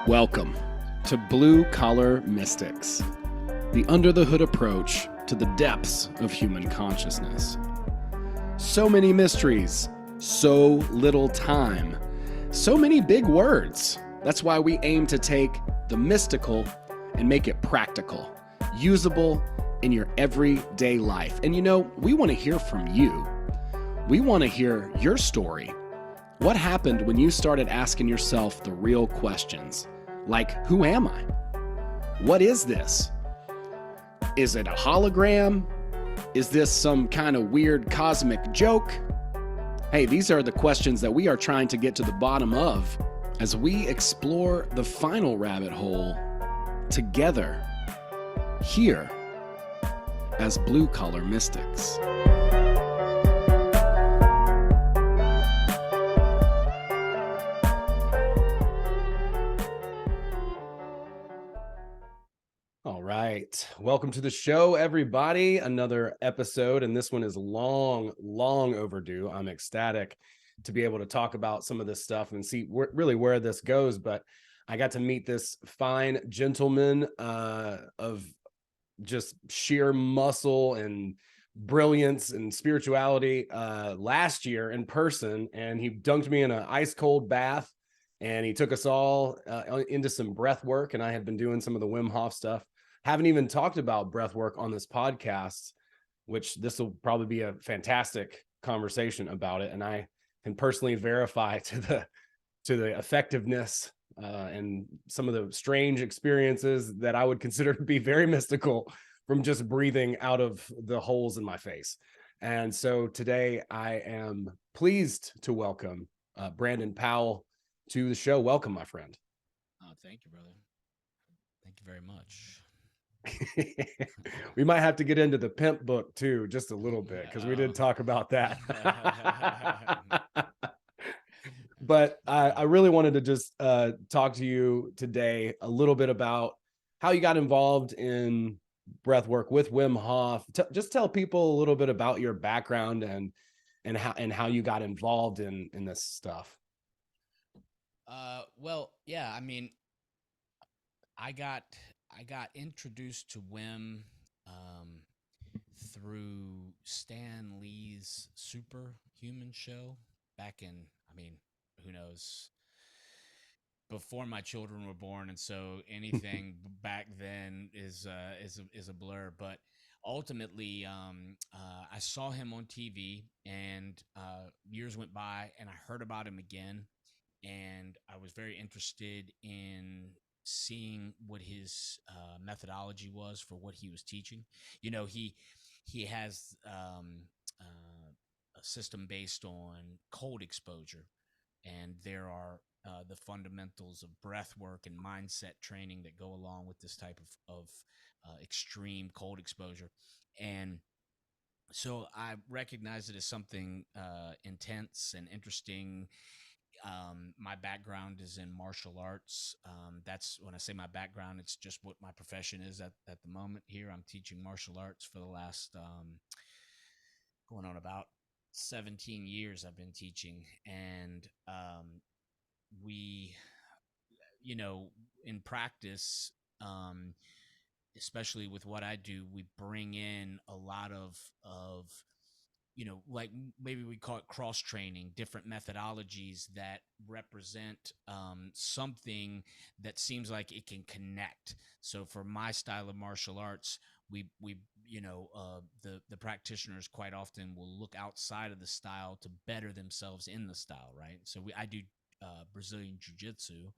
Welcome to Blue Collar Mystics, the under-the-hood approach to the depths of human consciousness. So many mysteries, so little time, so many big words. That's why we aim to take the mystical and make it practical, usable in your everyday life. And you know, we want to hear from you. We want to hear your story. What happened when you started asking yourself the real questions? Like, who am I? What is this? Is it a hologram? Is this some kind of weird cosmic joke? Hey, these are the questions that we are trying to get to the bottom of as we explore the final rabbit hole together here as Blue Collar Mystics. All right. Welcome to the show, everybody. Another episode, and this one is long overdue. I'm ecstatic to be able to talk about some of this stuff and see really where this goes. But I got to meet this fine gentleman of just sheer muscle and brilliance and spirituality last year in person, and he dunked me in an ice cold bath, and he took us all into some breath work. And I had been doing some of the Wim Hof stuff. Haven't even talked about breath work on this podcast, which this will probably be a fantastic conversation about it. And I can personally verify to the effectiveness and some of the strange experiences that I would consider to be very mystical from just breathing out of the holes in my face. And so today I am pleased to welcome Brandon Powell to the show. Welcome, my friend. Oh, thank you, brother. Thank you very much. We might have to get into the pimp book too, just a little bit, because we did talk about that. But I really wanted to just talk to you today a little bit about how you got involved in breath work with Wim Hof. Just tell people a little bit about your background and how you got involved in this stuff. Well, yeah, I mean, I got introduced to Wim through Stan Lee's Superhuman show back in, I mean, who knows, before my children were born, and so anything back then is a blur. But ultimately, I saw him on TV, and years went by, and I heard about him again, and I was very interested in seeing what his methodology was for what he was teaching. You know, he has a system based on cold exposure, and there are the fundamentals of breath work and mindset training that go along with this type of extreme cold exposure. And so I recognize it as something intense and interesting. My background is in martial arts. That's when I say my background, it's just what my profession is at the moment here. I'm teaching martial arts for the last going on about 17 years I've been teaching. And we, you know, in practice, especially with what I do, we bring in a lot of like maybe we call it cross training, different methodologies that represent something that seems like it can connect. So for my style of martial arts, we the practitioners quite often will look outside of the style to better themselves in the style, right? So I do Brazilian jiu-jitsu,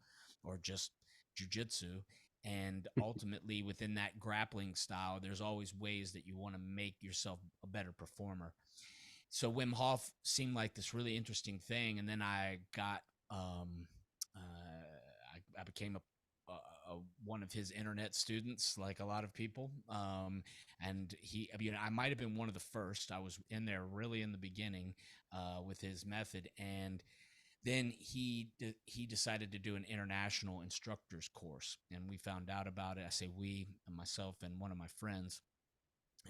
or just jiu-jitsu, and ultimately within that grappling style, there's always ways that you want to make yourself a better performer. So Wim Hof seemed like this really interesting thing, and then I got I became a one of his internet students, like a lot of people. And I might have been one of the first. I was in there really in the beginning with his method, and then he decided to do an international instructors course, and we found out about it. I say we, myself and one of my friends,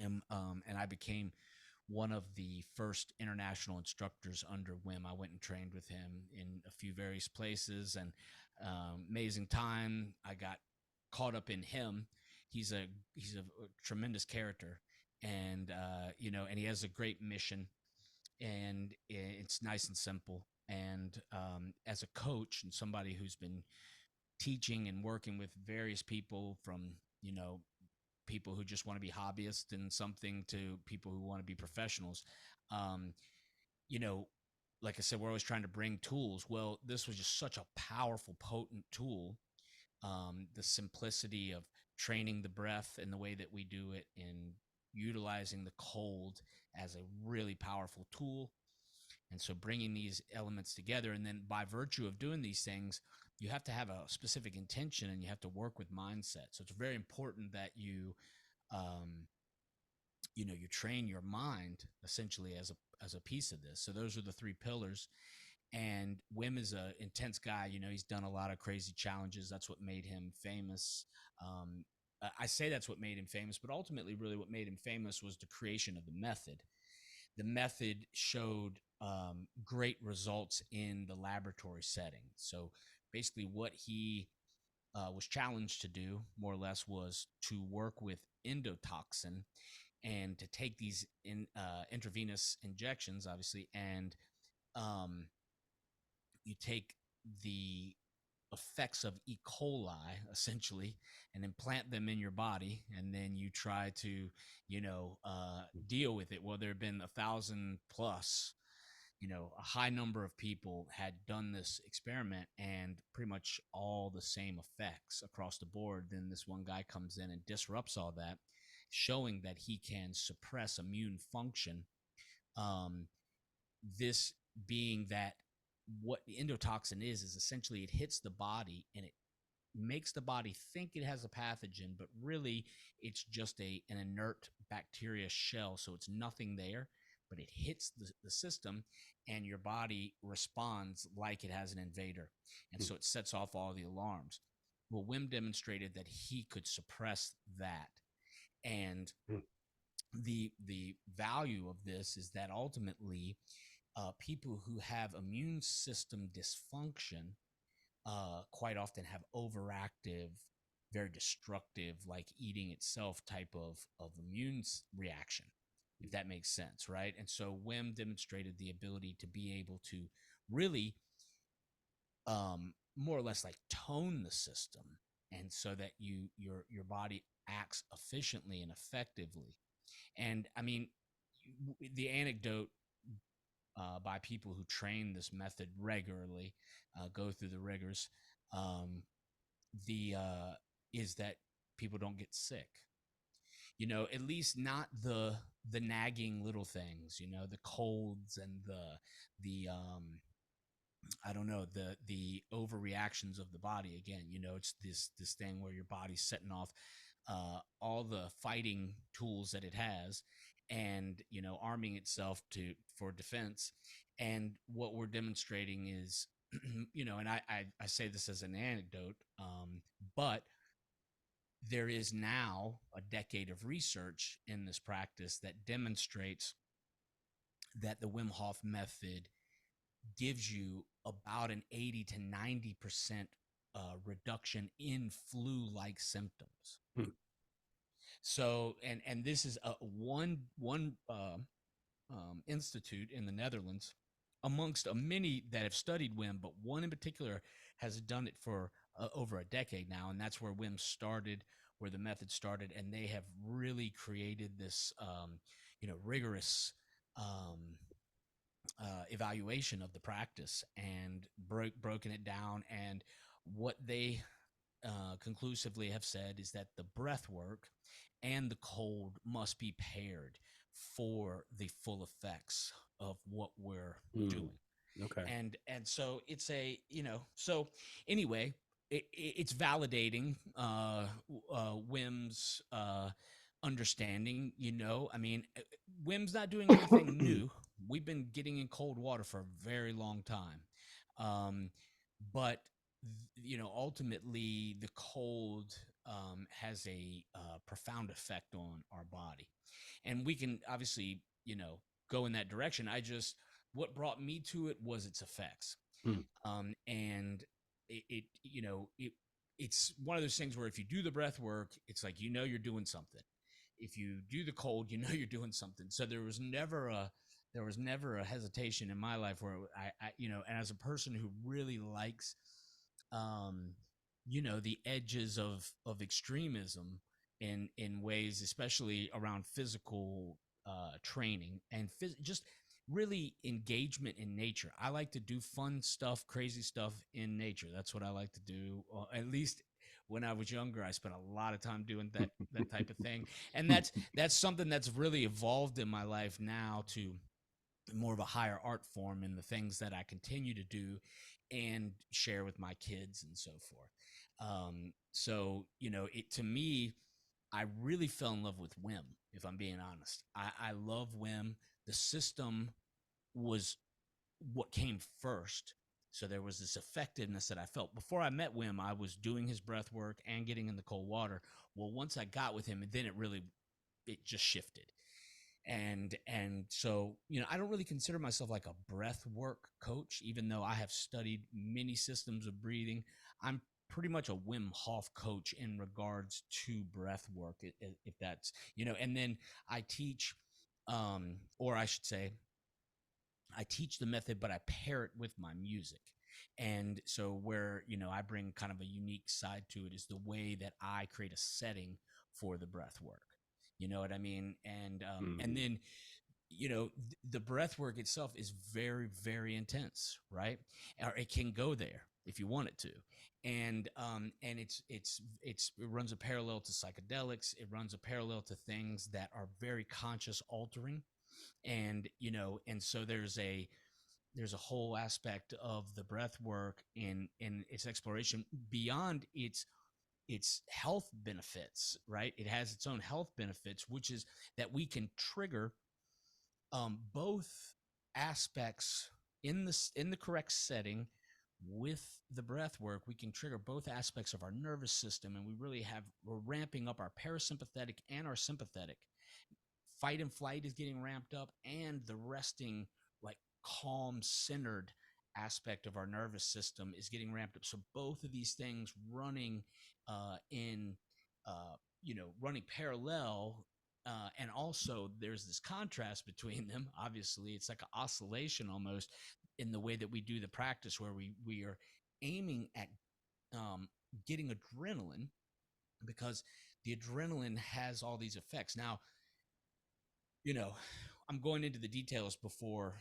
and I became one of the first international instructors under Wim. I went and trained with him in a few various places, and amazing time. I got caught up in him. He's a tremendous character, and and he has a great mission, and it's nice and simple. And as a coach and somebody who's been teaching and working with various people, from people who just want to be hobbyists in something to people who want to be professionals, um, you know, like I said, we're always trying to bring tools. Well, this was just such a powerful, potent tool. The simplicity of training the breath and the way that we do it, and utilizing the cold as a really powerful tool. And so bringing these elements together, and then by virtue of doing these things, you have to have a specific intention, and you have to work with mindset. So it's very important that um, you train your mind essentially as a piece of this. So those are the three pillars. And Wim is a intense guy. He's done a lot of crazy challenges. That's what made him famous. I say that's what made him famous, but ultimately, really, what made him famous was the creation of the method. The method showed great results in the laboratory setting. So basically, what he was challenged to do, more or less, was to work with endotoxin and to take these intravenous injections, obviously, and um, you take the effects of E. coli essentially and implant them in your body, and then you try to deal with it. Well, there have been 1,000 plus, a high number of people had done this experiment, and pretty much all the same effects across the board. Then this one guy comes in and disrupts all that, showing that he can suppress immune function. um, this being that what the endotoxin is essentially it hits the body, and it makes the body think it has a pathogen, but really it's just an inert bacteria shell. So it's nothing there, but it hits the system, and your body responds like it has an invader. And so it sets off all the alarms. Well, Wim demonstrated that he could suppress that. And the value of this is that ultimately, people who have immune system dysfunction quite often have overactive, very destructive, like eating itself type of immune reaction, if that makes sense, right? And so Wim demonstrated the ability to be able to really, more or less, like tone the system, and so that your body acts efficiently and effectively. And I mean, the anecdote by people who train this method regularly, go through the rigors, um, the is that people don't get sick. At least not the nagging little things. The colds and the I don't know, the overreactions of the body. Again, it's this thing where your body's setting off all the fighting tools that it has, and arming itself for defense. And what we're demonstrating is, and I say this as an anecdote, but there is now a decade of research in this practice that demonstrates that the Wim Hof method gives you about an 80 to 90% reduction in flu-like symptoms. So, and this is a one institute in the Netherlands, amongst many that have studied Wim, but one in particular has done it for over a decade now, and that's where Wim started, where the method started, and they have really created this, rigorous um, evaluation of the practice, and broken it down. And what they conclusively have said is that the breath work and the cold must be paired for the full effects of what we're doing. Okay. And so it's so anyway, it's validating Wim's understanding. I mean, Wim's not doing anything new. We've been getting in cold water for a very long time. But ultimately the cold has a profound effect on our body. And we can obviously you know, go in that direction. What brought me to it was its effects. Mm. And it's one of those things where if you do the breath work, it's like, you're doing something. If you do the cold, you're doing something. So there was never a hesitation in my life where and as a person who really likes, um, the edges of extremism in ways, especially around physical training and just really engagement in nature. I like to do fun stuff, crazy stuff in nature. That's what I like to do. At least when I was younger, I spent a lot of time doing that type of thing, and that's something that's really evolved in my life now to more of a higher art form in the things that I continue to do and share with my kids and so forth. So it to me, I really fell in love with Wim. If I'm being honest, I love Wim. The system was what came first. So there was this effectiveness that I felt before I met Wim. I was doing his breath work and getting in the cold water. Well, once I got with him, then it just shifted. And so I don't really consider myself like a breath work coach, even though I have studied many systems of breathing. I'm pretty much a Wim Hof coach in regards to breath work, if that's and then I teach, or I should say I teach the method, but I pair it with my music. And so where, I bring kind of a unique side to it is the way that I create a setting for the breath work. You know what I mean? And Mhm. then, the breath work itself is very, very intense, right? Or it can go there if you want it to. And it runs a parallel to psychedelics. It runs a parallel to things that are very conscious altering. And so there's a whole aspect of the breath work in its exploration beyond its health benefits, right? It has its own health benefits, which is that we can trigger both aspects in the correct setting. With the breath work, we can trigger both aspects of our nervous system, and we're ramping up our parasympathetic and our sympathetic. Fight and flight is getting ramped up, and the resting, like, calm, centered aspect of our nervous system is getting ramped up. So both of these things running in running parallel, and also there's this contrast between them. Obviously, it's like an oscillation almost in the way that we do the practice, where we are aiming at getting adrenaline, because the adrenaline has all these effects. Now, you know, I'm going into the details before,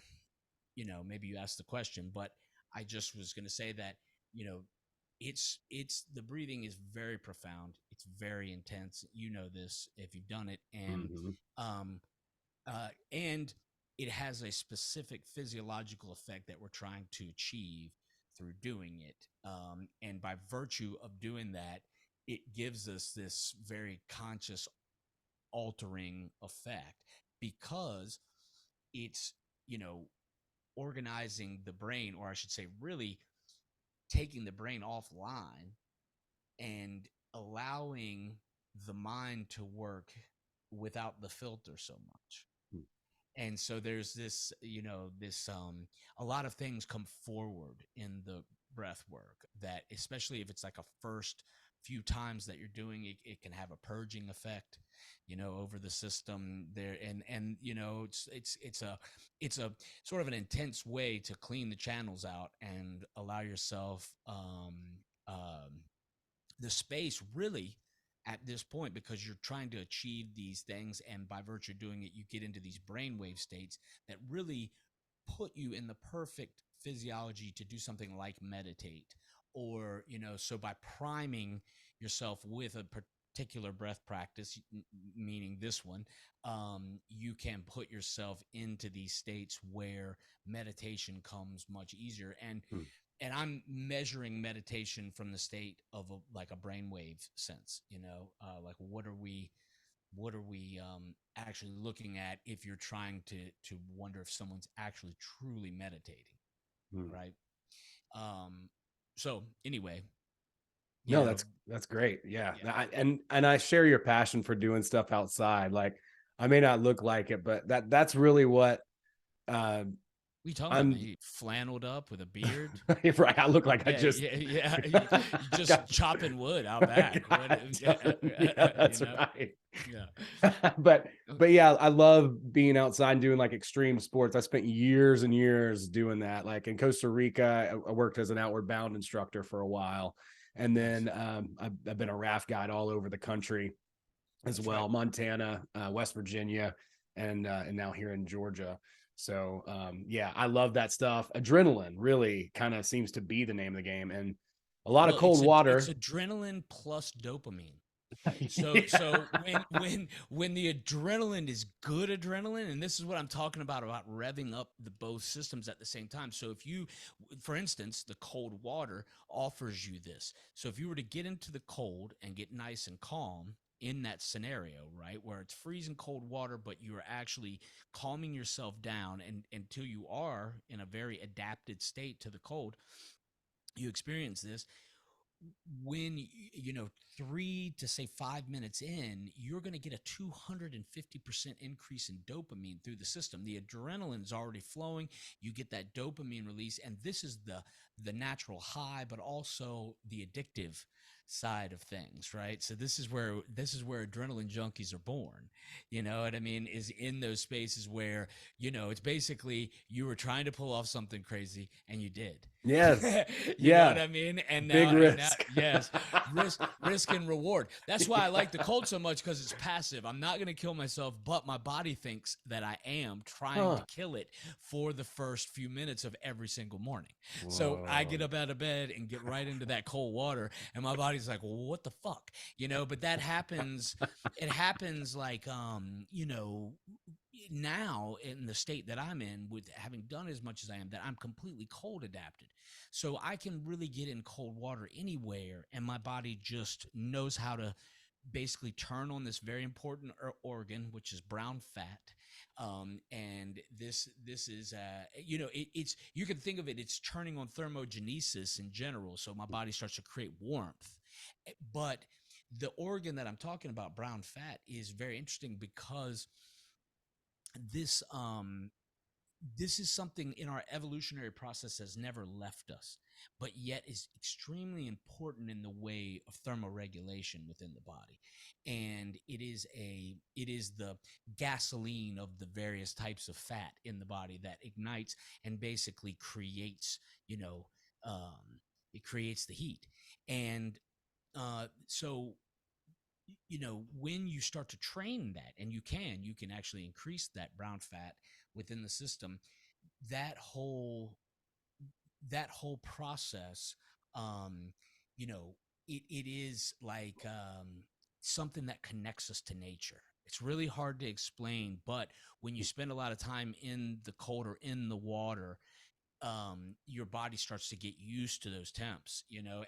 maybe you asked the question, but I just was going to say that, you know, it's the breathing is very profound. It's very intense. You know this if you've done it. Mhm. And it has a specific physiological effect that we're trying to achieve through doing it. And by virtue of doing that, it gives us this very conscious altering effect, because it's organizing the brain, or I should say really taking the brain offline and allowing the mind to work without the filter so much. Mm. And so there's this a lot of things come forward in the breath work, that especially if it's like a first few times that you're doing it, it can have a purging effect, over the system there. And it's a sort of an intense way to clean the channels out and allow yourself the space, really, at this point, because you're trying to achieve these things, and by virtue of doing it, you get into these brainwave states that really put you in the perfect physiology to do something like meditate. Or so by priming yourself with a particular breath practice, meaning this one, you can put yourself into these states where meditation comes much easier. Mm. And I'm measuring meditation from the state of like a brainwave sense, like what are we actually looking at, if you're trying to wonder if someone's actually truly meditating, Mm. right? So anyway, you No, know, that's great. Yeah. yeah, And I share your passion for doing stuff outside. Like, I may not look like it, but that's really what uh, What are you talking about, man? I'm. You flanneled up with a beard? Right, I look like I Yeah, just yeah, yeah. You I just got, chopping wood out I back. What? got done. Yeah, You that's know? right. Yeah. but Uh, but yeah, I love being outside and doing like extreme sports. I spent years and years doing that. Like in Costa Rica, I worked as an outward bound instructor for a while, and Nice. then I've been a raft guide all over the country as That's right. well, Montana, West Virginia, and now here in Georgia. So yeah, I love that stuff. Adrenaline really kind of seems to be the name of the game, and a lot of Well, cold it's water. adrenaline plus dopamine. Yeah. So when the adrenaline is good adrenaline, and this is what I'm talking about revving up the both systems at the same time. So if you, for instance, the cold water offers you this. So if you were to get into the cold and get nice and calm in that scenario, right, where it's freezing cold water, but you're actually calming yourself down and until you are in a very adapted state to the cold, you experience this when 3 to say 5 minutes in, you're going to get a 250% increase in dopamine through the system. The adrenaline is already flowing. You get that dopamine release, and this is the natural high, but also the addictive side of things, right? So this is where adrenaline junkies are born. You know what I mean? Is in those spaces where it's basically you were trying to pull off something crazy and you did. Yes. You know what Yeah. I mean? And Big now, risk. yes, risk and reward. That's why I like the cold so much, because it's passive. I'm not going to kill myself, but my body thinks that I am trying to Huh. kill it for the first few minutes of every single morning. So I get Whoa. up out of bed and get right into that cold water, and my body's like, well, what the fuck? But that happens. It happens like, now in the state that I'm in, with having done as much as I am, that I'm completely cold adapted. So I can really get in cold water anywhere, and my body just knows how to basically turn on this very important organ, which is brown fat. And this is it's, you can think of it, it's turning on thermogenesis in general. So my body starts to create warmth. But the organ that I'm talking about, brown fat, is very interesting because this this is something in our evolutionary process has never left us, but yet is extremely important in the way of thermoregulation within the body. And it is the gasoline of the various types of fat in the body that ignites and basically creates, um, it creates the heat. And so when you start to train that, and you can actually increase that brown fat within the system, that whole that whole process, um it is like, something that connects us to nature. It's really hard to explain, but when you spend a lot of time in the cold or in the water, your body starts to get used to those temps,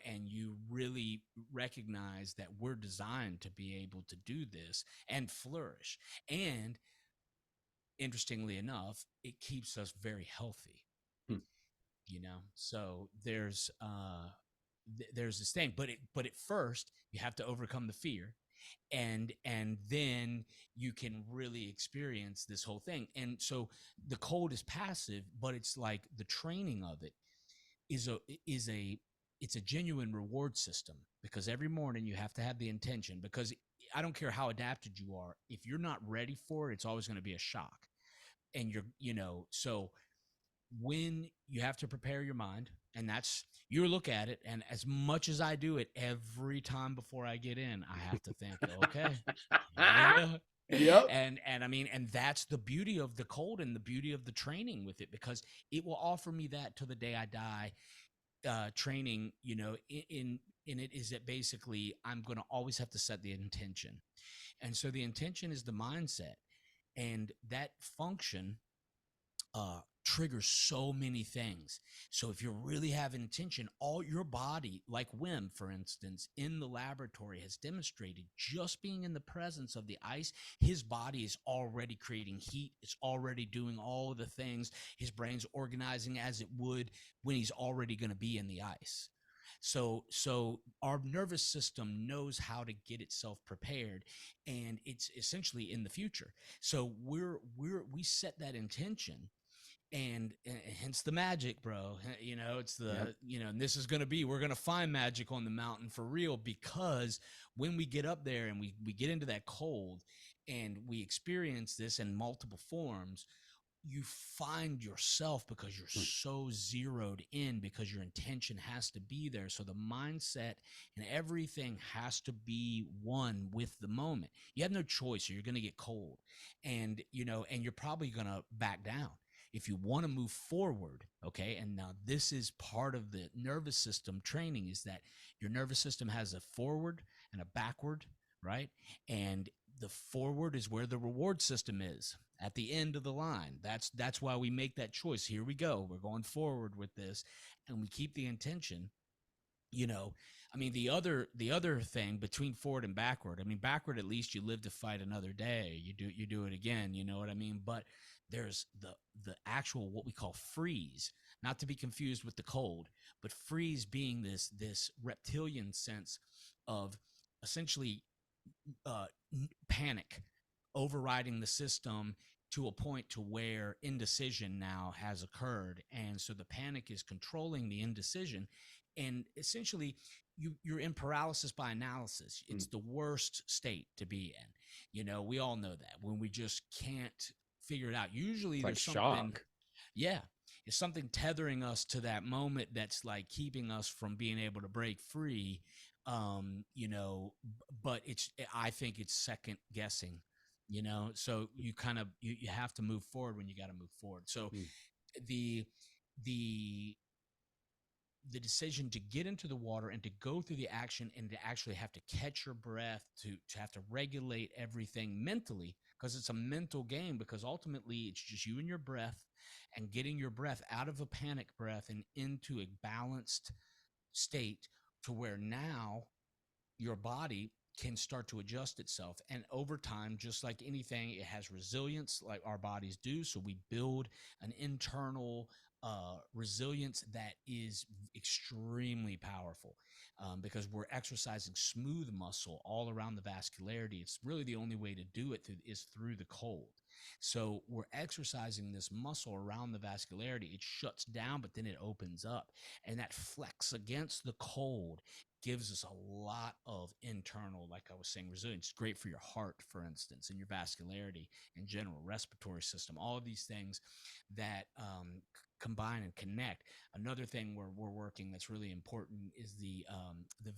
and you really recognize that we're designed to be able to do this and flourish. And interestingly enough, it keeps us very healthy. Hmm. So there's this thing, but at first you have to overcome the fear, and then you can really experience this whole thing. And so the cold is passive, but it's like the training of it is a is a it's a genuine reward system, because every morning you have to have the intention, because I don't care how adapted you are, if you're not ready for it, it's always going to be a shock. And so when you have to prepare your mind, and that's, you look at it, and as much as I do it every time before I get in, I have to think, okay, here we go. Yep. And I mean, and that's the beauty of the cold and the beauty of the training with it, because it will offer me that till the day I die. Training, in it, is that basically I'm going to always have to set the intention. And so the intention is the mindset, and that function triggers so many things. So if you really have intention, all your body, like Wim, for instance, in the laboratory has demonstrated, just being in the presence of the ice, his body is already creating heat. It's already doing all of the things. His brain's organizing as it would when he's already going to be in the ice. So our nervous system knows how to get itself prepared, and it's essentially in the future. So we set that intention, and hence the magic, bro. It's Yep. and this is going to be, we're going to find magic on the mountain for real, because when we get up there and we get into that cold and we experience this in multiple forms, you find yourself, because you're Mm. so zeroed in, because your intention has to be there. So the mindset and everything has to be one with the moment. You have no choice, or you're going to get cold, and you're probably going to back down. If you want to move forward, okay, and now this is part of the nervous system training, is that your nervous system has a forward and a backward, right? And the forward is where the reward system is, at the end of the line. That's why we make that choice. Here we go. We're going forward with this, and we keep the intention. you know I mean, the other thing between forward and backward, I mean, backward, at least you live to fight another day. You do it again, you know what I mean? But there's the actual, what we call freeze, not to be confused with the cold, but freeze being this reptilian sense of, essentially, uh, panic overriding the system, to a point to where indecision now has occurred, and so the panic is controlling the indecision, and essentially you're in paralysis by analysis. Mm. It's the worst state to be in. We all know that, when we just can't figure it out. Usually It's like there's something, shock. yeah, it's something tethering us to that moment, that's like keeping us from being able to break free. But I think it's second guessing. So you have to move forward when you got to move forward. So Mm. the the the decision to get into the water and to go through the action, and to actually have to catch your breath, to have to regulate everything mentally, because it's a mental game, because ultimately it's just you and your breath, and getting your breath out of a panic breath and into a balanced state, to where now your body can start to adjust itself. And over time, just like anything, it has resilience, like our bodies do. So we build an internal resilience that is extremely powerful, because we're exercising smooth muscle all around the vascularity. It's really the only way to do it is through the cold. So we're exercising this muscle around the vascularity. It shuts down, but then it opens up. And that flex against the cold gives us a lot of internal, like I was saying, resilience. It's great for your heart, for instance, and your vascularity in general, respiratory system, all of these things that combine and connect. Another thing we're working that's really important is the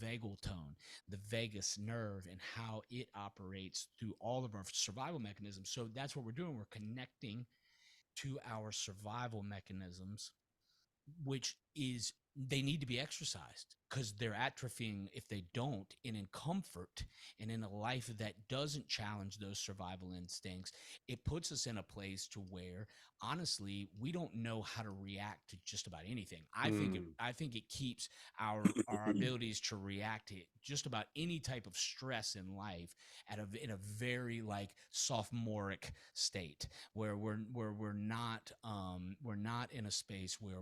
vagal tone, the vagus nerve, and how it operates through all of our survival mechanisms. So that's what we're doing. We're connecting to our survival mechanisms, which is, they need to be exercised, because they're atrophying if they don't. And in comfort, and in a life that doesn't challenge those survival instincts, it puts us in a place to where, honestly, we don't know how to react to just about anything. Mm. I think it keeps our abilities to react to just about any type of stress in life in a very, like, sophomoric state, where we're not in a space where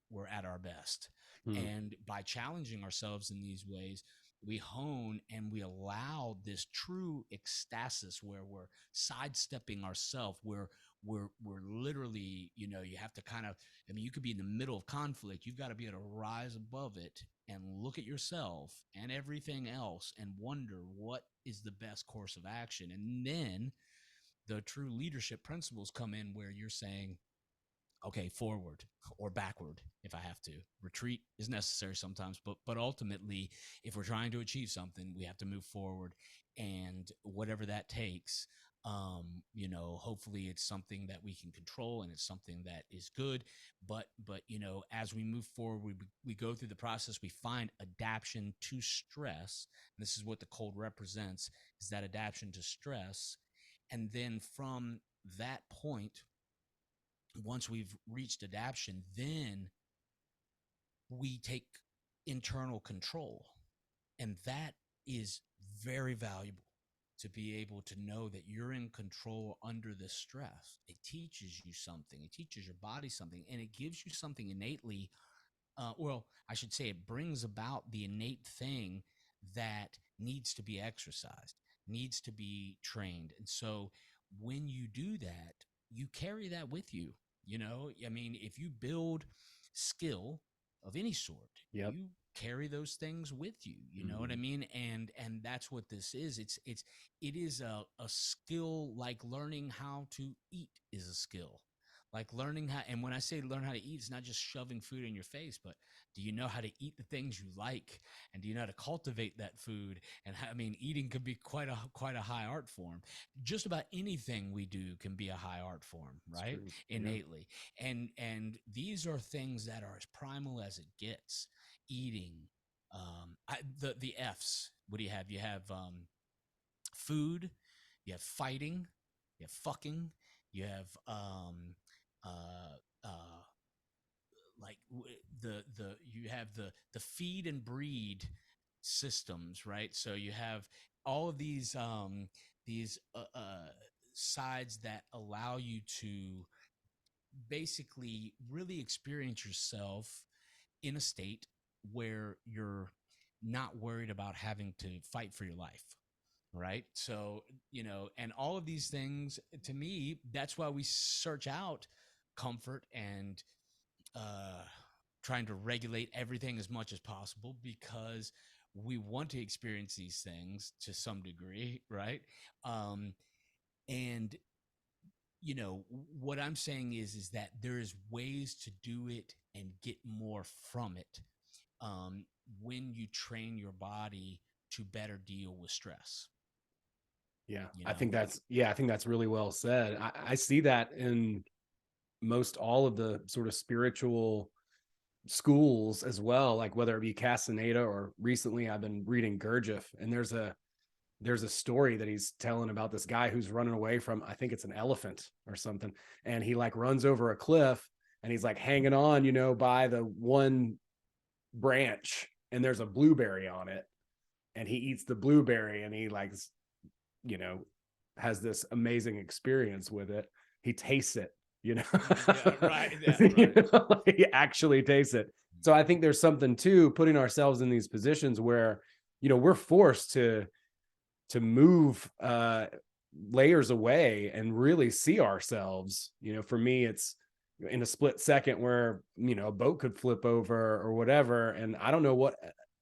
we're at our best. Mm. And by challenging ourselves in these ways, we hone and we allow this true ecstasis, where we're sidestepping ourselves, where we're literally, you have to kind of, I mean, you could be in the middle of conflict. You've got to be able to rise above it and look at yourself and everything else, and wonder what is the best course of action. And then the true leadership principles come in, where you're saying, okay, forward or backward if I have to. Retreat is necessary sometimes, but ultimately, if we're trying to achieve something, we have to move forward, and whatever that takes. Hopefully it's something that we can control, and it's something that is good. But as we move forward, we go through the process. We find adaptation to stress. And this is what the cold represents: is that adaptation to stress. And then from that point, once we've reached adaptation, then we take internal control. And that is very valuable, to be able to know that you're in control under the stress. It teaches you something, it teaches your body something, and it gives you something innately well, I should say it brings about the innate thing that needs to be exercised, needs to be trained. And so when you do that, you carry that with you. You know, I mean, if you build skill of any sort, Yep. you carry those things with you. You know what I Mhm. mean? And that's what this is. It is a skill, like learning how to eat is a skill. Like learning how, and when I say learn how to eat, it's not just shoving food in your face, but do you know how to eat the things you like, and do you know how to cultivate that food? And I mean, eating can be quite a high art form. Just about anything we do can be a high art form, It's right? true. Yeah. Innately. And these are things that are as primal as it gets. Eating, the F's. What do you have? You have food, you have fighting, you have fucking, you have uh uh like the you have the feed and breed systems, right? So you have all of these sides that allow you to basically really experience yourself in a state where you're not worried about having to fight for your life, right? So, you know, and all of these things, to me, that's why we search out comfort and uh trying to regulate everything as much as possible, because we want to experience these things to some degree, right? And you know what I'm saying is that there is ways to do it and get more from it, um, when you train your body to better deal with stress. Yeah. You I know, think that's really well said. I see that in most all of the sort of spiritual schools as well, like whether it be Castaneda or recently I've been reading Gurdjieff, and there's a story that he's telling about this guy who's running away from, I think it's an elephant or something, and he like runs over a cliff and he's like hanging on, by the one branch, and there's a blueberry on it, and he eats the blueberry and he like, you know, has this amazing experience with it. He tastes it, you yeah, know, right, yeah, right. he actually tastes it. So I think there's something to putting ourselves in these positions where, we're forced to move layers away and really see ourselves. For me, it's in a split second where, a boat could flip over or whatever. And I don't know what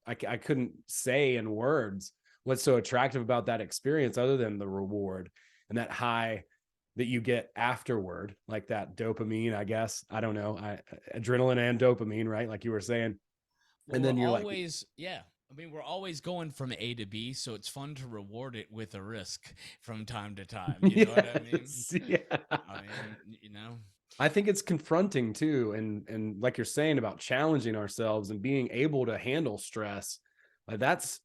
I couldn't say in words what's so attractive about that experience other than the reward and that high that you get afterward, like that dopamine, I guess. I don't know. Adrenaline and dopamine, right? Like you were saying. Well, And we're then you're like, always, yeah. I mean, we're always going from A to B, so it's fun to reward it with a risk from time to time. You know what I mean? yes, yeah. I mean, you know, I think it's confronting too, and like you're saying about challenging ourselves and being able to handle stress, like that's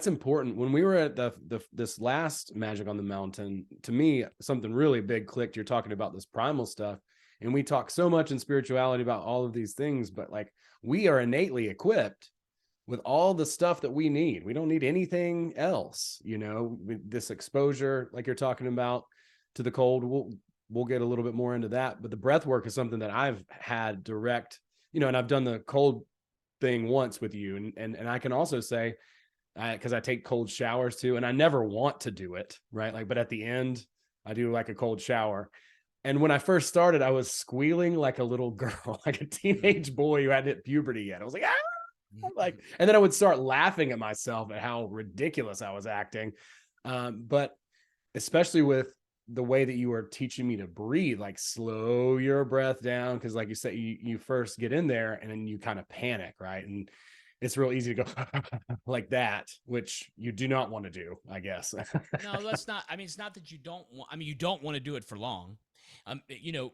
important. When we were at the this last Magic on the Mountain, to me, something really big clicked. You're talking about this primal stuff, and we talk so much in spirituality about all of these things, but like we are innately equipped with all the stuff that we need. We don't need anything else, with this exposure, like you're talking about, to the cold. We'll get a little bit more into that. But the breath work is something that I've had direct, and I've done the cold thing once with you. And I can also say, because I take cold showers too, and I never want to do it, right? Like, but at the end, I do like a cold shower. And when I first started, I was squealing like a little girl, like a teenage boy who hadn't hit puberty yet. I was like, ah! Like, and then I would start laughing at myself at how ridiculous I was acting. But especially with the way that you were teaching me to breathe, like slow your breath down. Cause like you said, you first get in there and then you kind of panic, right? And it's real easy to go like that, which you do not want to do, I guess. no, that's not. I mean, it's not that you don't want. I mean, you don't want to do it for long. You know,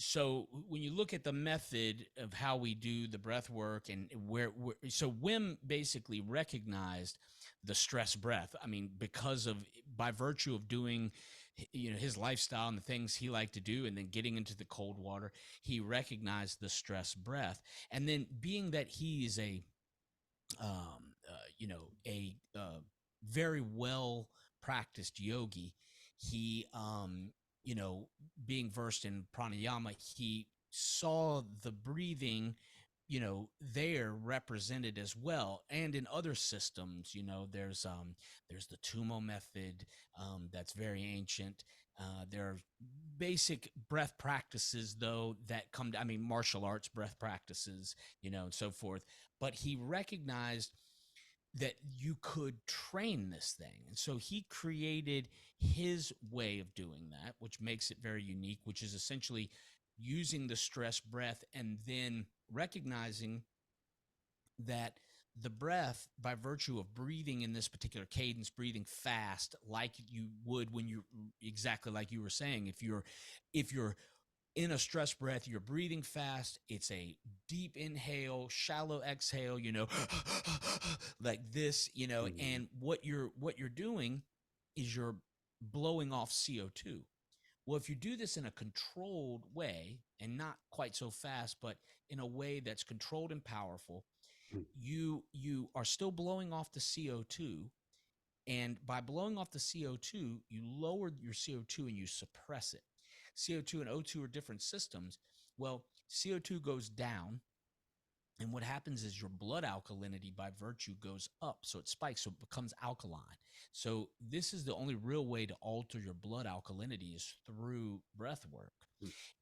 so when you look at the method of how we do the breath work and so Wim basically recognized the stress breath. I mean, because of by virtue of doing, his lifestyle and the things he liked to do, and then getting into the cold water, he recognized the stress breath. And then being that he is a very well practiced yogi, he, being versed in pranayama, he saw the breathing they're represented as well. And in other systems, there's the Tumo method, that's very ancient. There are basic breath practices, though, that come to, I mean, martial arts breath practices, and so forth. But he recognized that you could train this thing. And so he created his way of doing that, which makes it very unique, which is essentially using the stress breath and then recognizing that the breath, by virtue of breathing in this particular cadence, breathing fast like you would when you, exactly like you were saying, if you're in a stress breath, you're breathing fast. It's a deep inhale, shallow exhale, like this, Mhm. and what you're doing is you're blowing off CO2. Well, if you do this in a controlled way and not quite so fast, but in a way that's controlled and powerful, Mm. you are still blowing off the CO2, and by blowing off the CO2, you lower your CO2 and you suppress it. CO2 and O2 are different systems. Well, CO2 goes down, and what happens is your blood alkalinity by virtue goes up. So it spikes, so it becomes alkaline. So this is the only real way to alter your blood alkalinity is through breath work.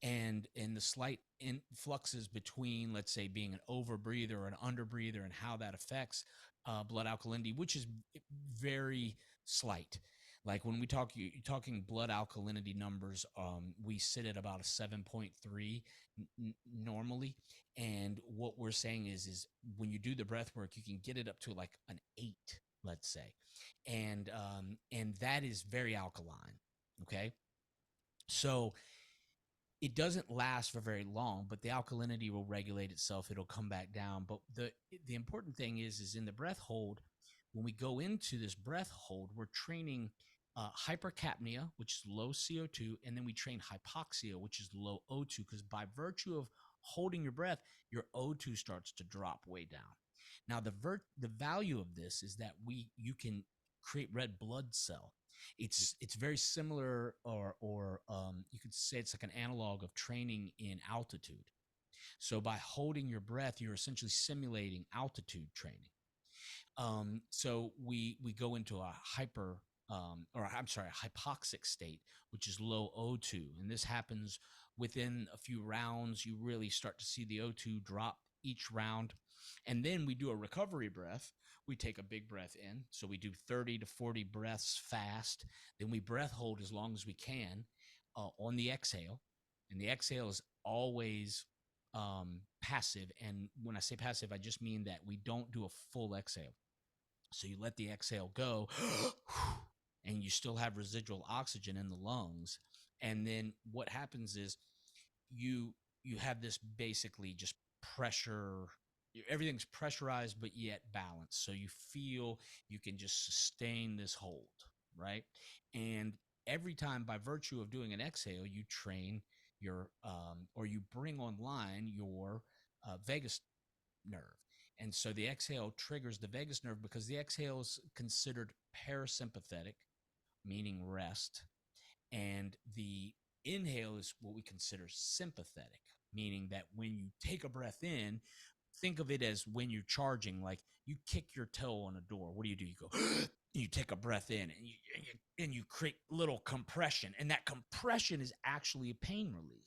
Mm. And the slight influxes between, let's say, being an overbreather or an underbreather and how that affects blood alkalinity, which is very slight. Like when we talk, you're talking blood alkalinity numbers. We sit at about a 7.3 normally, and what we're saying is when you do the breath work, you can get it up to like an 8, let's say, and that is very alkaline. Okay, so it doesn't last for very long, but the alkalinity will regulate itself. It'll come back down. But the important thing is in the breath hold, when we go into this breath hold, we're training hypercapnia, which is low CO2, and then we train hypoxia, which is low O2, because by virtue of holding your breath, your O2 starts to drop way down. Now, the value of this is that you can create red blood cell. It's very similar, or you could say it's like an analog of training in altitude. So by holding your breath, you're essentially simulating altitude training. So we go into a or I'm sorry, a hypoxic state, which is low O2, and this happens within a few rounds. You really start to see the O2 drop each round, and then we do a recovery breath. We take a big breath in, so we do 30 to 40 breaths fast. Then we breath hold as long as we can on the exhale, and the exhale is always passive. And when I say passive, I just mean that we don't do a full exhale. So you let the exhale go, and you still have residual oxygen in the lungs. And then what happens is you you have this basically just pressure. Everything's pressurized but yet balanced. So you feel you can just sustain this hold, right? And every time, by virtue of doing an exhale, you train your or you bring online your vagus nerve. And so the exhale triggers the vagus nerve because the exhale is considered parasympathetic, meaning rest. And the inhale is what we consider sympathetic, meaning that when you take a breath in, think of it as when you're charging, like you kick your toe on a door. What do? You go, you take a breath in, and you create little compression, and that compression is actually a pain relief.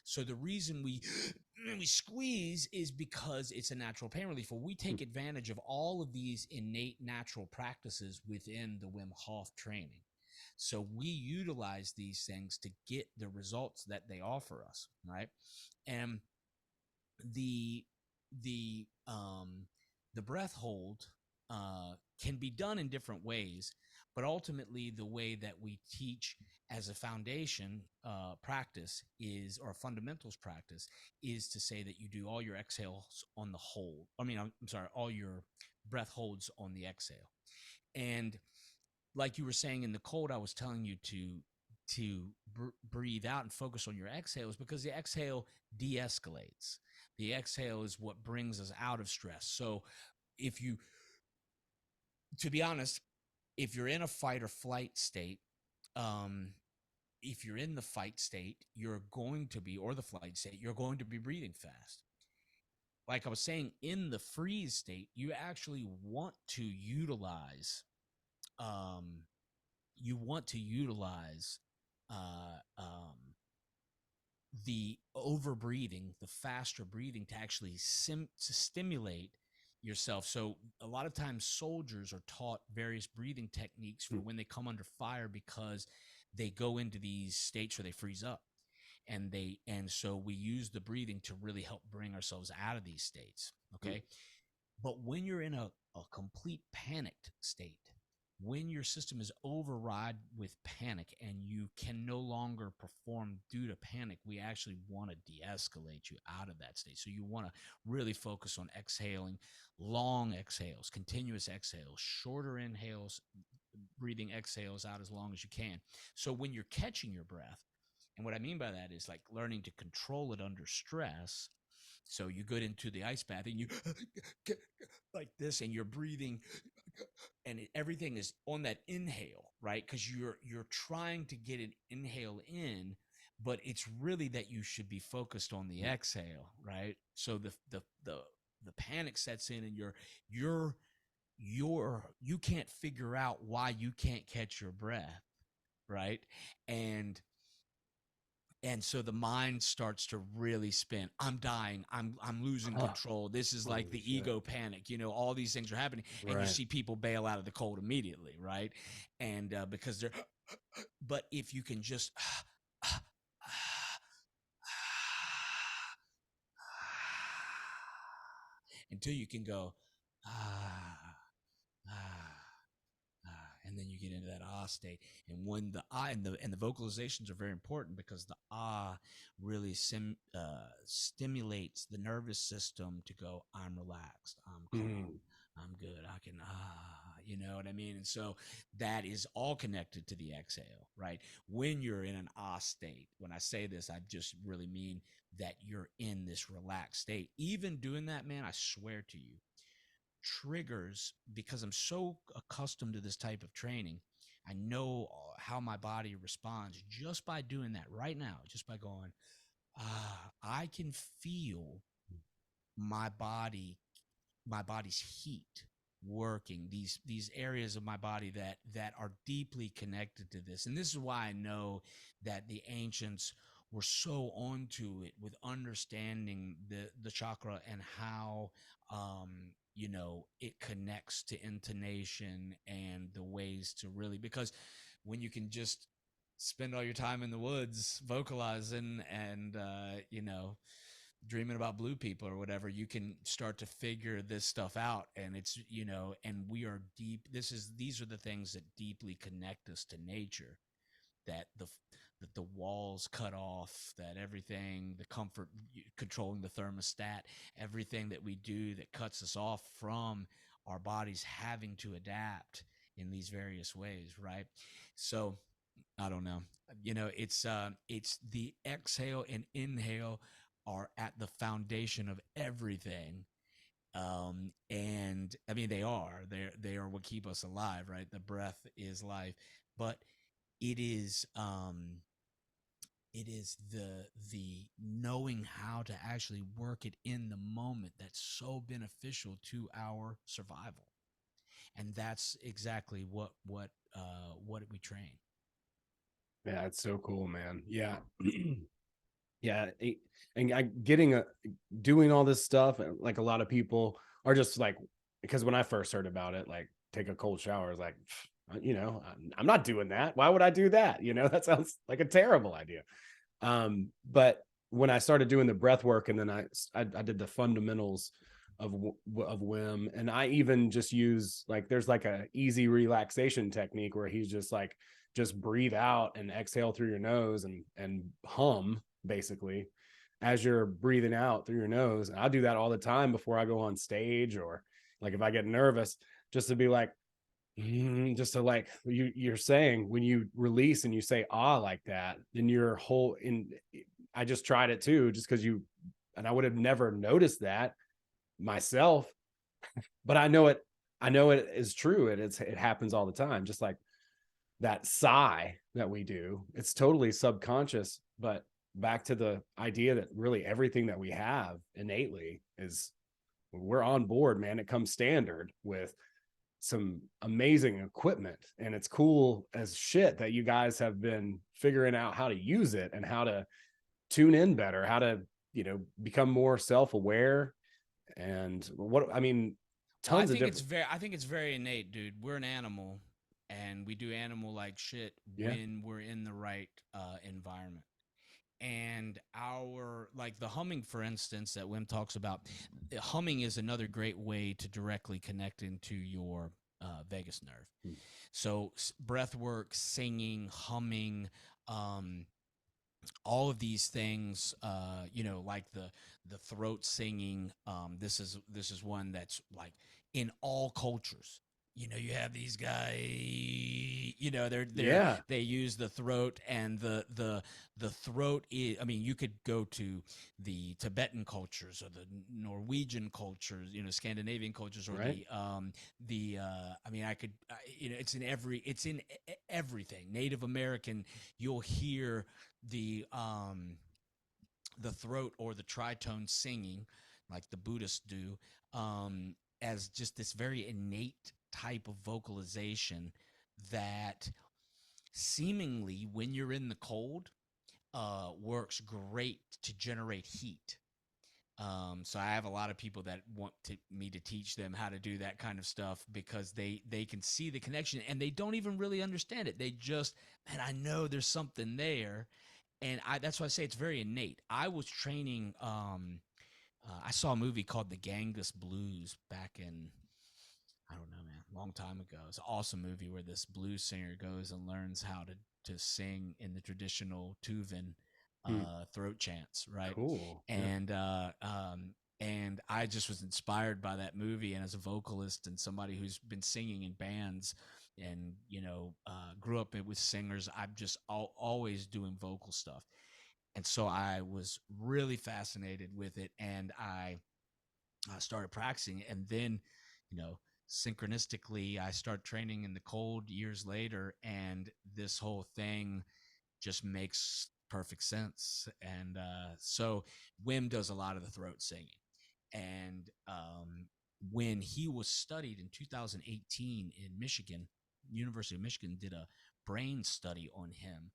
So the reason we squeeze is because it's a natural pain relief. Well, we take advantage of all of these innate natural practices within the Wim Hof training. So we utilize these things to get the results that they offer us, right? And the the the breath hold can be done in different ways, but ultimately the way that we teach as a foundation practice is, or fundamentals practice, is to say that you do all your exhales on the hold. I'm sorry, all your breath holds on the exhale. And like you were saying in the cold, I was telling you to breathe out and focus on your exhales, because the exhale de-escalates. The exhale is what brings us out of stress. So if you, to be honest, if you're in a fight or flight state, um, if you're in the fight state, you're going to be, or the flight state, you're going to be breathing fast. like I was saying, in the freeze state, you actually want to utilize, um, you want to utilize uh, um, the over breathing, the faster breathing to actually to stimulate yourself. So a lot of times soldiers are taught various breathing techniques for Mm, when they come under fire, because they go into these states where they freeze up, and so we use the breathing to really help bring ourselves out of these states. mm, Okay. But when you're in a complete panicked state, when your system is override with panic and you can no longer perform due to panic, we actually want to de-escalate you out of that state. So you want to really focus on exhaling, long exhales, continuous exhales, shorter inhales, breathing exhales out as long as you can. So when you're catching your breath, and what I mean by that is like learning to control it under stress. So you get into the ice bath and you like this, and you're breathing, and everything is on that inhale, right? Because you're trying to get an inhale in, but it's really that you should be focused on the mm. exhale, right? So the panic sets in, and you can't figure out why you can't catch your breath, right? And so the mind starts to really spin. I'm dying. I'm losing Huh. control. This is like Holy the shit. ego panic. All these things are happening, and you Right. see people bail out of the cold immediately, right? And because they're, but if you can just until you can go ah ah and then you get into that state. And when the and the vocalizations are very important, because the really stimulates the nervous system to go, I'm relaxed, I'm calm, Mm. I'm good, I can you know what I mean? And so that is all connected to the exhale, right? When you're in an state, when I say this, I just really mean that you're in this relaxed state. Even doing that, man, I swear to you, triggers, because I'm so accustomed to this type of training. I know how my body responds just by doing that right now, just by going, I can feel my body, my body's heat working, these areas of my body that are deeply connected to this. And this is why I know that the ancients were so onto it with understanding the chakra, and how it connects to intonation and the ways to really, because when you can just spend all your time in the woods vocalizing and dreaming about blue people or whatever, you can start to figure this stuff out. And it's, and we are deep. These are the things that deeply connect us to nature, that the walls cut off, that everything, the comfort, controlling the thermostat, everything that we do that cuts us off from our bodies having to adapt in these various ways, right? So I don't know. It's the exhale and inhale are at the foundation of everything. And I mean, they are what keep us alive, right? The breath is life. But it is the knowing how to actually work it in the moment that's so beneficial to our survival. And that's exactly what we train. Yeah, it's so cool, man. Yeah. Yeah. And getting doing all this stuff, like a lot of people are just like, because when I first heard about it, like take a cold shower, is like, I'm not doing that. Why would I do that? That sounds like a terrible idea. But when I started doing the breath work, and then I did the fundamentals of Wim, and I even just use, like, there's like a easy relaxation technique where he's just like, just breathe out and exhale through your nose and hum basically as you're breathing out through your nose. And I do that all the time before I go on stage, or like if I get nervous, just to be like, just to, like you're saying, when you release and you say like that, then your whole in I just tried it too, just because and I would have never noticed that myself, but I know it is true. It happens all the time, just like that sigh that we do. It's totally subconscious, but back to the idea that really everything that we have innately is, we're on board, man. It comes standard with some amazing equipment, and it's cool as shit that you guys have been figuring out how to use it and how to tune in better, how to, become more self-aware. And what I mean, Well, tons of different. I think it's very innate, dude. We're an animal, and we do animal like shit Yeah. when we're in the right environment. And our, like the humming, for instance, that Wim talks about, humming is another great way to directly connect into your vagus nerve. Hmm. So breath work, singing, humming, um, all of these things, like the throat singing. This is one that's like in all cultures. You have these guys. Yeah. They use the throat, and the throat is. I mean, you could go to the Tibetan cultures or the Norwegian cultures, Scandinavian cultures, or Right. the. I mean, I could. It's in everything. Native American. You'll hear the throat or the tritone singing, like the Buddhists do, as just this very innate type of vocalization that seemingly, when you're in the cold, works great to generate heat. So I have a lot of people that want me to teach them how to do that kind of stuff, because they can see the connection, and they don't even really understand it. They just, man, I know there's something there, and that's why I say it's very innate. I was training. I saw a movie called The Ganges Blues back in, I don't know, man, long time ago. It's an awesome movie where this blues singer goes and learns how to sing in the traditional Tuvan Hmm. throat chants, right? Cool. Yeah. And I just was inspired by that movie, and as a vocalist and somebody who's been singing in bands, and grew up with singers, I'm just always doing vocal stuff, and so I was really fascinated with it, and I started practicing, and then, you know, synchronistically, I started training in the cold years later, and this whole thing just makes perfect sense. And so Wim does a lot of the throat singing, and when he was studied in 2018 in Michigan, University of Michigan did a brain study on him,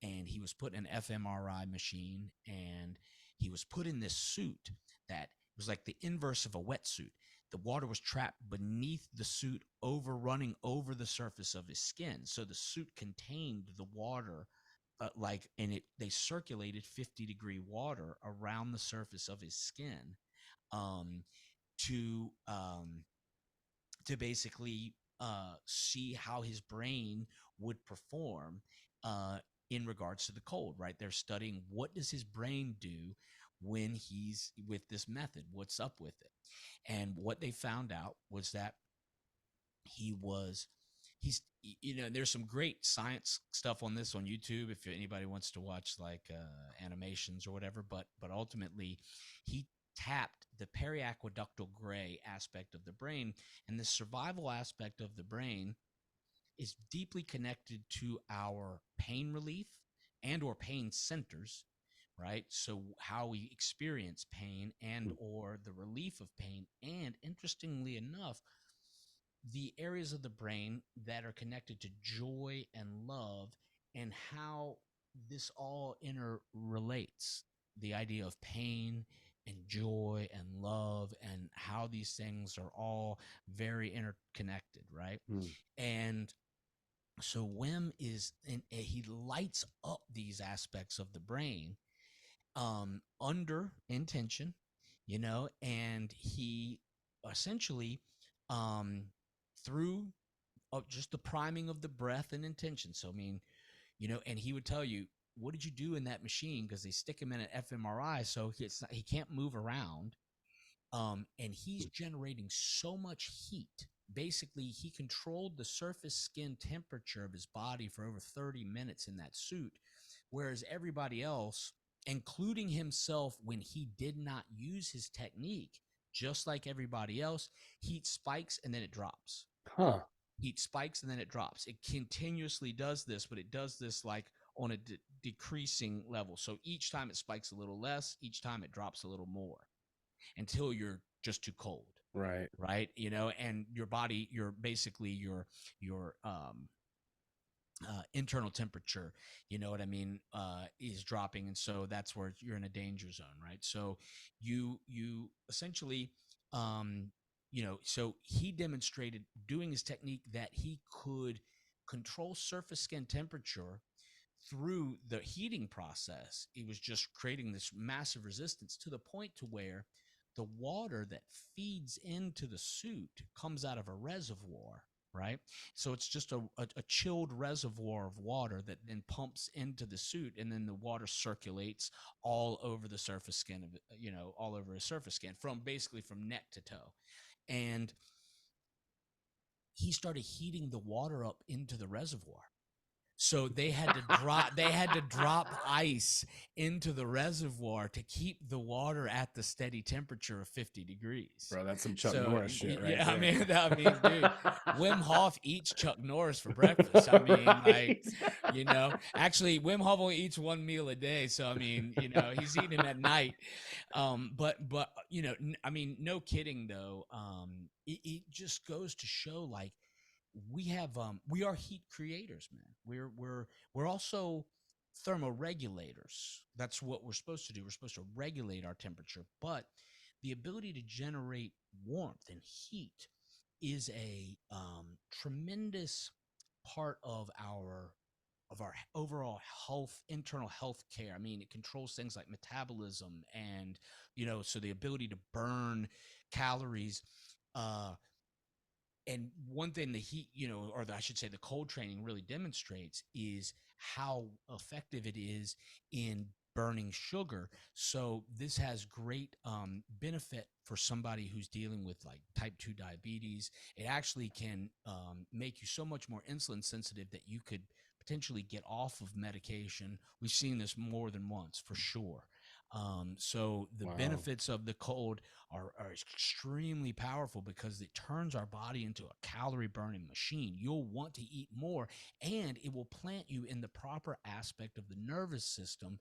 and he was put in an fMRI machine, and he was put in this suit that was like the inverse of a wetsuit. The water was trapped beneath the suit, running over the surface of his skin. So the suit contained the water, and they circulated 50-degree water around the surface of his skin, um, to basically see how his brain would perform uh, in regards to the cold. Right, they're studying what does his brain do when he's with this method. What's up with it? And what they found out was that he was he's there's some great science stuff on this on YouTube if anybody wants to watch like animations or whatever, but ultimately he tapped the periaqueductal gray aspect of the brain, and the survival aspect of the brain is deeply connected to our pain relief and or pain centers, right? So how we experience pain and Hmm. or the relief of pain, and interestingly enough, the areas of the brain that are connected to joy and love, and how this all interrelates, the idea of pain and joy and love, and how these things are all very interconnected, right? Hmm. And so Wim he lights up these aspects of the brain under intention, and he essentially, um, through just the priming of the breath and intention. So, I mean, and he would tell you, what did you do in that machine? Because they stick him in an fMRI, so he can't move around. And he's generating so much heat. Basically, he controlled the surface skin temperature of his body for over 30 minutes in that suit, whereas everybody else, including himself, when he did not use his technique, just like everybody else, heat spikes and then it drops. Huh. Heat spikes and then it drops. It continuously does this, but it does this like on a decreasing level. So each time it spikes a little less, each time it drops a little more until you're just too cold, Right. right? And your body, your basically your internal temperature, you know what I mean, is dropping, and so that's where you're in a danger zone, right? So you essentially, so he demonstrated doing his technique that he could control surface skin temperature through the heating process. He was just creating this massive resistance to the point to where the water that feeds into the suit comes out of a reservoir, right? So it's just a chilled reservoir of water that then pumps into the suit, and then the water circulates all over the surface skin of it, all over his surface skin, from basically from neck to toe. And he started heating the water up into the reservoir, so they had to drop ice into the reservoir to keep the water at the steady temperature of 50 degrees. Bro, that's some Chuck So Norris shit right yeah, I there. mean, dude, Wim Hof eats Chuck Norris for breakfast. I mean, like, actually Wim Hof only eats one meal a day. So I mean, he's eating him at night. But I mean, no kidding though. It just goes to show, like, we are heat creators, man. We're also thermoregulators. That's what we're supposed to do. We're supposed to regulate our temperature, but the ability to generate warmth and heat is a tremendous part of our overall health, internal health care. I mean, it controls things like metabolism, and so the ability to burn calories. And one thing the heat, I should say the cold training really demonstrates is how effective it is in burning sugar. So this has great benefit for somebody who's dealing with like type 2 diabetes. It actually can make you so much more insulin sensitive that you could potentially get off of medication. We've seen this more than once, for sure. So the Wow. benefits of the cold are extremely powerful because it turns our body into a calorie burning machine. You'll want to eat more, and it will plant you in the proper aspect of the nervous system,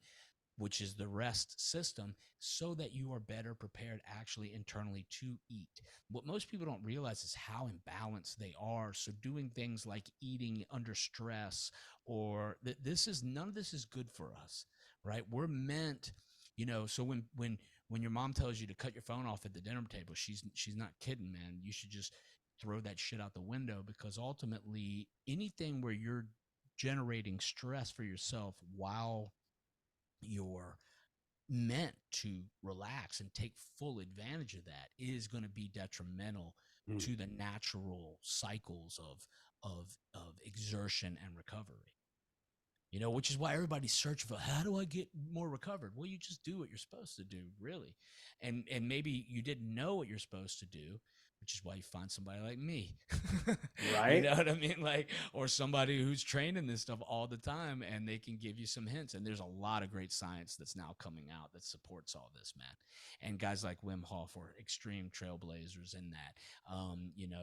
which is the rest system, so that you are better prepared actually internally to eat. What most people don't realize is how imbalanced they are. So doing things like eating under stress, or none of this is good for us, right? We're meant, so when your mom tells you to cut your phone off at the dinner table, she's not kidding, man. You should just throw that shit out the window, because ultimately anything where you're generating stress for yourself while you're meant to relax and take full advantage of that is going to be detrimental Mm. to the natural cycles of exertion and recovery. Which is why everybody's searching for, how do I get more recovered? Well, you just do what you're supposed to do, really. And maybe you didn't know what you're supposed to do, which is why you find somebody like me. You Right. know what I mean? Like, or somebody who's training this stuff all the time, and they can give you some hints. And there's a lot of great science that's now coming out that supports all this, man. And guys like Wim Hof are extreme trailblazers in that.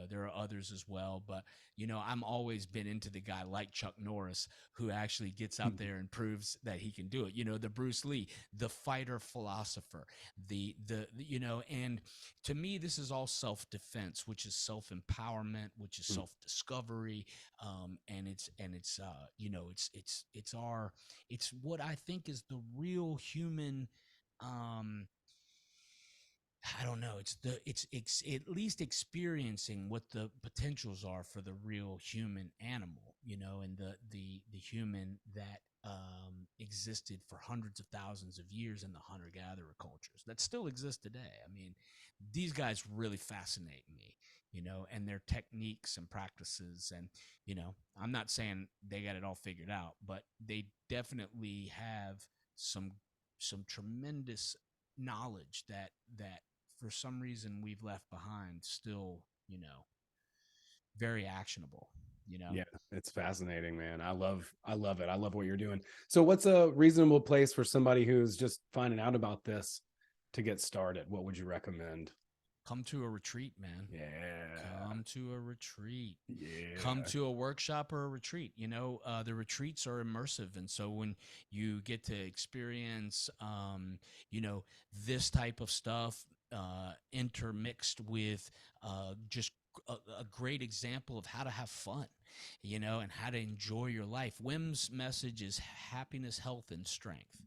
There are others as well, but I'm always been into the guy like Chuck Norris, who actually gets out there and proves that he can do it. The Bruce Lee, the fighter philosopher, and to me, this is all self-defense, which is self-empowerment, which is self-discovery. It's what I think is the real human, I don't know. It's at least experiencing what the potentials are for the real human animal, and the human that existed for hundreds of thousands of years in the hunter-gatherer cultures that still exist today. I mean, these guys really fascinate me, and their techniques and practices. And I'm not saying they got it all figured out, but they definitely have some tremendous knowledge that for some reason we've left behind, still, very actionable. Yeah, it's fascinating, man. I love it. I love what you're doing. So what's a reasonable place for somebody who's just finding out about this to get started? What would you recommend? come to a retreat, man. Yeah. Come to a retreat. Come Yeah. to a workshop or a retreat. The retreats are immersive, and so when you get to experience, this type of stuff intermixed with just a great example of how to have fun, and how to enjoy your life. Wim's message is happiness, health, and strength,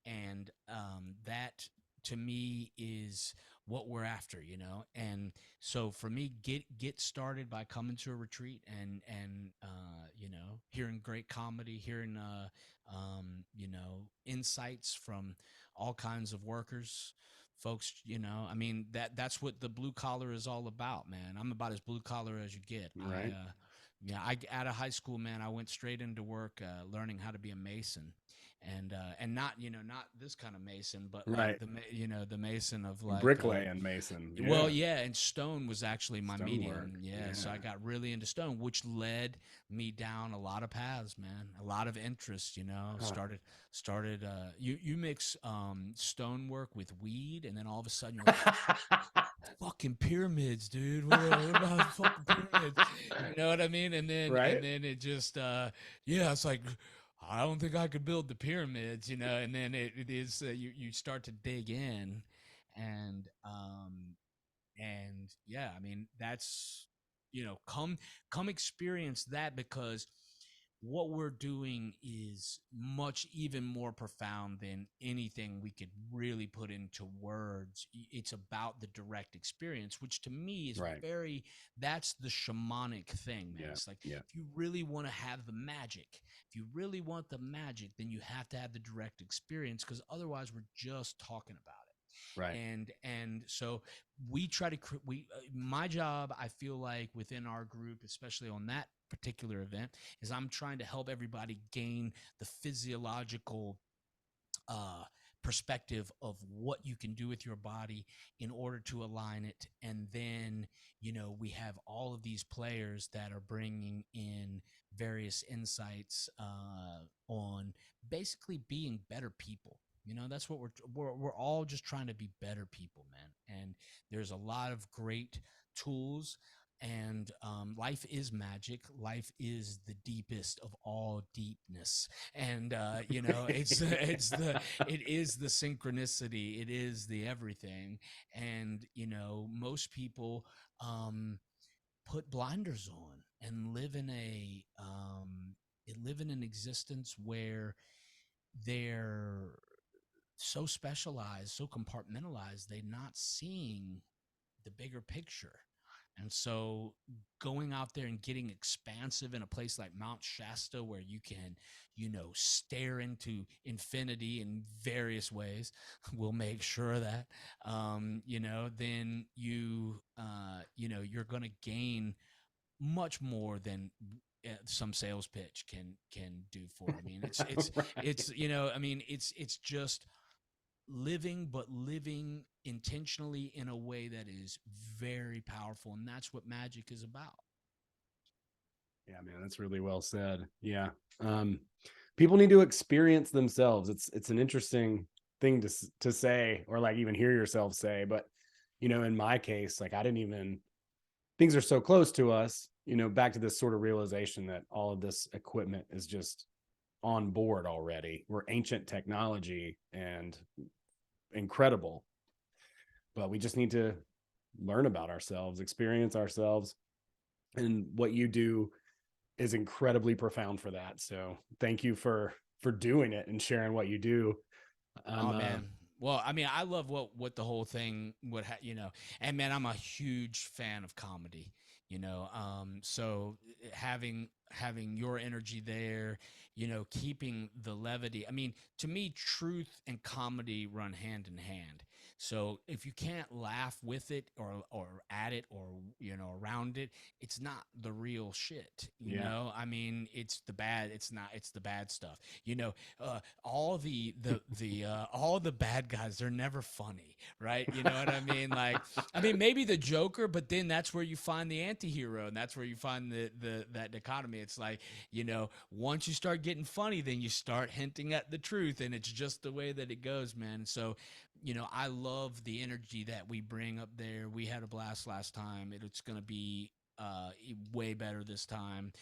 and that to me is what we're after, and so for me, get started by coming to a retreat and hearing great comedy, hearing insights from all kinds of workers, folks. I mean, that's what the blue collar is all about, man. I'm about as blue collar as you get. Right. I out of high school, man, I went straight into work, learning how to be a mason, and not not this kind of mason, but like Right. the mason of like Bricklaying Mason. well, Yeah. yeah, and stone was actually my Stonework. medium. Yeah, so I Yeah. got really into stone, which led me down a lot of paths, man. A lot of interest, Huh. started you mix stonework with weed, and then all of a sudden you're like, fucking pyramids, dude. What about fucking pyramids? You know what I mean? And Right. then it just yeah, it's like I don't think I could build the pyramids, and then it is you start to dig in, and yeah, I mean, that's come experience that, because what we're doing is much even more profound than anything we could really put into words. It's about the direct experience, which to me is Right. that's the shamanic thing, man. Yeah. It's like, Yeah. if you really want to have the magic, if you really want the magic, then you have to have the direct experience, because otherwise we're just talking about it. Right. And so we try to my job, I feel like, within our group, especially on that particular event, is I'm trying to help everybody gain the physiological uh, perspective of what you can do with your body in order to align it. And then, we have all of these players that are bringing in various insights on basically being better people. That's what we're all just trying to be better people, man. And there's a lot of great tools, and life is magic. Life is the deepest of all deepness, and it is the synchronicity, it is the everything. And most people put blinders on and live in an existence where they're so specialized, so compartmentalized, they're not seeing the bigger picture. And so going out there and getting expansive in a place like Mount Shasta, where you can, stare into infinity in various ways, we'll make sure of that, then you're going to gain much more than some sales pitch can do for. I mean, Right. I mean, it's just living, but living intentionally in a way that is very powerful, and that's what magic is about. Yeah, man, that's really well said. Yeah. Um, People need to experience themselves. It's an interesting thing to say, or like even hear yourself say, but in my case, like I didn't even, things are so close to us, back to this sort of realization that all of this equipment is just on board already. We're ancient technology and incredible, but we just need to learn about ourselves, experience ourselves. And what you do is incredibly profound for that. So thank you for doing it and sharing what you do. I'm Oh man. Well, I mean, I love what the whole thing would and man, I'm a huge fan of comedy. So having your energy there, keeping the levity. I mean, to me, truth and comedy run hand in hand. So if you can't laugh with it, or at it, or around it, it's not the real shit. Yeah. I mean, it's the bad. It's not. It's the bad stuff. All all the bad guys, they're never funny, right? You know what I mean? Like, I mean, maybe the Joker, but then that's where you find the anti-hero, and that's where you find that dichotomy. It's like, once you start getting funny, then you start hinting at the truth, and it's just the way that it goes, man. So I love the energy that we bring up there. We had a blast last time. It's going to be way better this time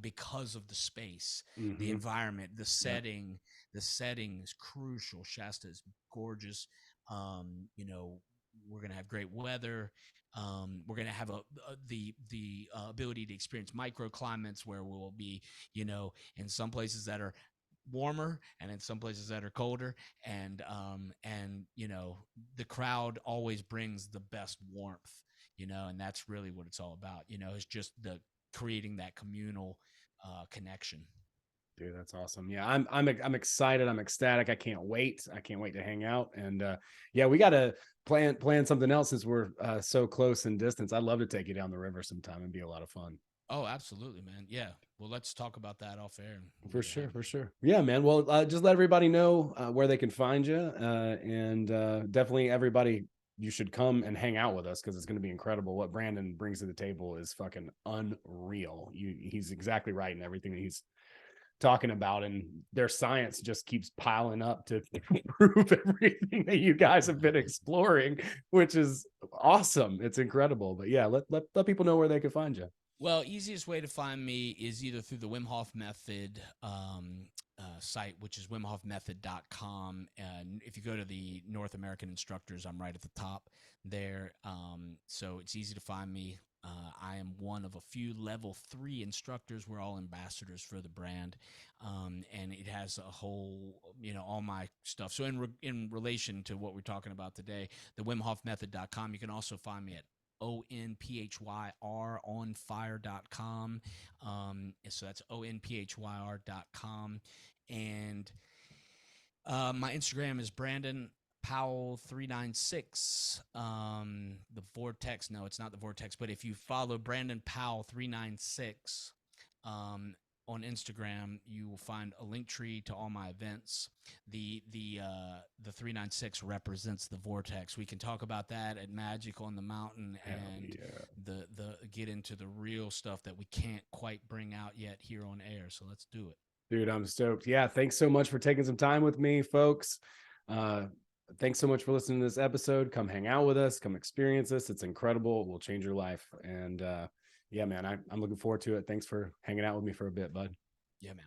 because of the space, the Hmm. environment, the Yeah. setting. The setting is crucial. Shasta is gorgeous. We're going to have great weather. We're going to have the ability to experience microclimates where we'll be, in some places that are warmer and in some places that are colder, and the crowd always brings the best warmth, and that's really what it's all about. It's just the creating that communal connection. Dude, that's awesome. Yeah, I'm excited. I'm ecstatic. I can't wait. I can't wait to hang out. And yeah, we got to plan something else since we're so close in distance. I'd love to take you down the river sometime and be a lot of fun. Oh, absolutely, man. Yeah, well, let's talk about that off air and For make it sure, happen. for sure. Yeah, man. Well, just let everybody know where they can find you, and definitely everybody, you should come and hang out with us because it's going to be incredible. What Brandon brings to the table is fucking unreal. He's exactly right in everything that he's talking about, and their science just keeps piling up to prove everything that you guys have been exploring, which is awesome. It's incredible. But yeah, let people know where they can find you. Well, easiest way to find me is either through the Wim Hof Method site, which is wimhofmethod.com. And if you go to the North American instructors, I'm right at the top there. So it's easy to find me. I am one of a few level 3 instructors. We're all ambassadors for the brand. And it has a whole, all my stuff. So in relation to what we're talking about today, the wimhofmethod.com, you can also find me at onPhyr onPhyr.com. So that's onPhyr.com. And my Instagram is Brandon Powell 396. The Vortex, no, it's not the Vortex, but if you follow Brandon Powell 396 on Instagram, you will find a link tree to all my events. The 396 represents the Vortex. We can talk about that at Magic on the Mountain Hell and yeah. the get into the real stuff that we can't quite bring out yet here on air. So let's do it. Dude, I'm stoked. Yeah, thanks so much for taking some time with me, folks. Uh, thanks so much for listening to this episode. Come hang out with us, come experience this. It's incredible. It will change your life. And yeah, man, I'm looking forward to it. Thanks for hanging out with me for a bit, bud. Yeah, man.